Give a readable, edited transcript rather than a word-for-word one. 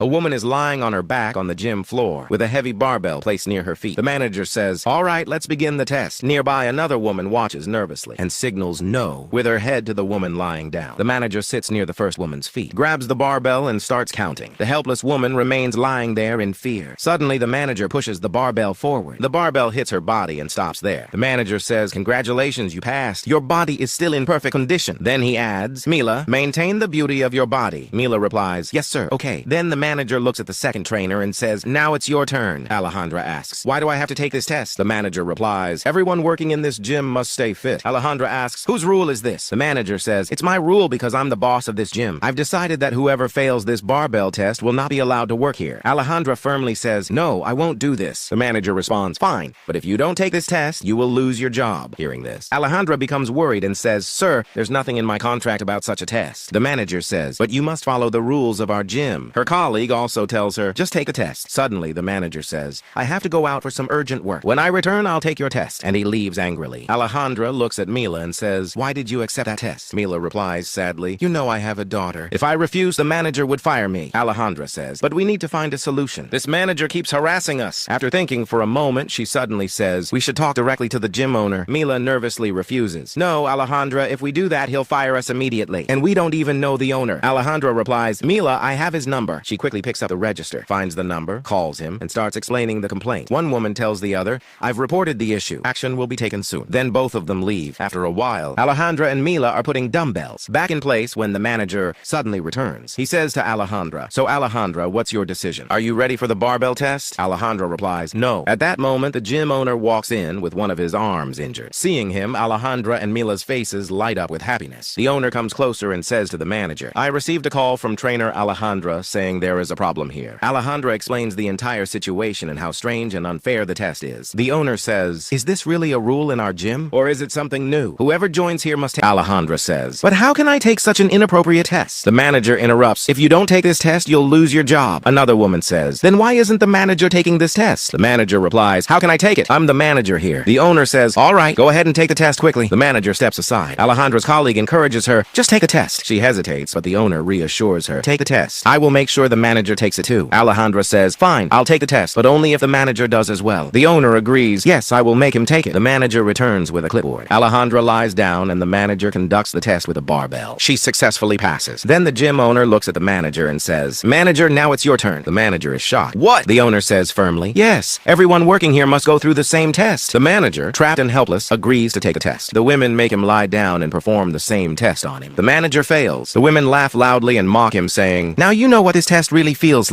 A woman is lying on her back on the gym floor with a heavy barbell placed near her feet. The manager says, "All right, let's begin the test." Nearby, another woman watches nervously and signals no with her head to the woman lying down. The manager sits near the first woman's feet, grabs the barbell and starts counting. The helpless woman remains lying there in fear. Suddenly, the manager pushes the barbell forward. The barbell hits her body and stops there. The manager says, "Congratulations, you passed. Your body is still in perfect condition." Then he adds, "Mila, maintain the beauty of your body." Mila replies, "Yes, sir. Okay." Then the manager looks at the second trainer and says, "Now it's your turn." Alejandra asks, "Why do I have to take this test?" The manager replies, "Everyone working in this gym must stay fit." Alejandra asks, "Whose rule is this?" The manager says, "It's my rule because I'm the boss of this gym. I've decided that whoever fails this barbell test will not be allowed to work here." Alejandra firmly says, "No, I won't do this." The manager responds, "Fine, but if you don't take this test, you will lose your job." Hearing this, Alejandra becomes worried and says, "Sir, there's nothing in my contract about such a test." The manager says, "But you must follow the rules of our gym." Her colleague also tells her, "Just take a test." Suddenly, the manager says, "I have to go out for some urgent work. When I return, I'll take your test." And he leaves angrily. Alejandra looks at Mila and says, "Why did you accept that test?" Mila replies sadly, "You know I have a daughter. If I refuse, the manager would fire me." Alejandra says, "But we need to find a solution. This manager keeps harassing us." After thinking for a moment, she suddenly says, "We should talk directly to the gym owner." Mila nervously refuses. "No, Alejandra, if we do that, he'll fire us immediately. And we don't even know the owner." Alejandra replies, "Mila, I have his number." She quickly picks up the register, finds the number, calls him, and starts explaining the complaint. One woman tells the other, "I've reported the issue. Action will be taken soon." Then both of them leave. After a while, Alejandra and Mila are putting dumbbells back in place when the manager suddenly returns. He says to Alejandra, "So Alejandra, what's your decision? Are you ready for the barbell test?" Alejandra replies, "No." At that moment, the gym owner walks in with one of his arms injured. Seeing him, Alejandra and Mila's faces light up with happiness. The owner comes closer and says to the manager, "I received a call from trainer Alejandra saying there is a problem here." Alejandra explains the entire situation and how strange and unfair the test is. The owner says, "Is this really a rule in our gym? Or is it something new? Whoever joins here must take—" Alejandra says, "But how can I take such an inappropriate test?" The manager interrupts, "If you don't take this test, you'll lose your job." Another woman says, "Then why isn't the manager taking this test?" The manager replies, "How can I take it? I'm the manager here." The owner says, "All right, go ahead and take the test quickly." The manager steps aside. Alejandra's colleague encourages her, "Just take a test." She hesitates, but the owner reassures her, "Take the test. I will make sure the manager takes it too." Alejandra says, "Fine, I'll take the test, but only if the manager does as well." The owner agrees, "Yes, I will make him take it." The manager returns with a clipboard. Alejandra lies down and the manager conducts the test with a barbell. She successfully passes. Then the gym owner looks at the manager and says, "Manager, now it's your turn." The manager is shocked. "What?" The owner says firmly, "Yes, everyone working here must go through the same test." The manager, trapped and helpless, agrees to take a test. The women make him lie down and perform the same test on him. The manager fails. The women laugh loudly and mock him, saying, "Now you know what this test really feels like."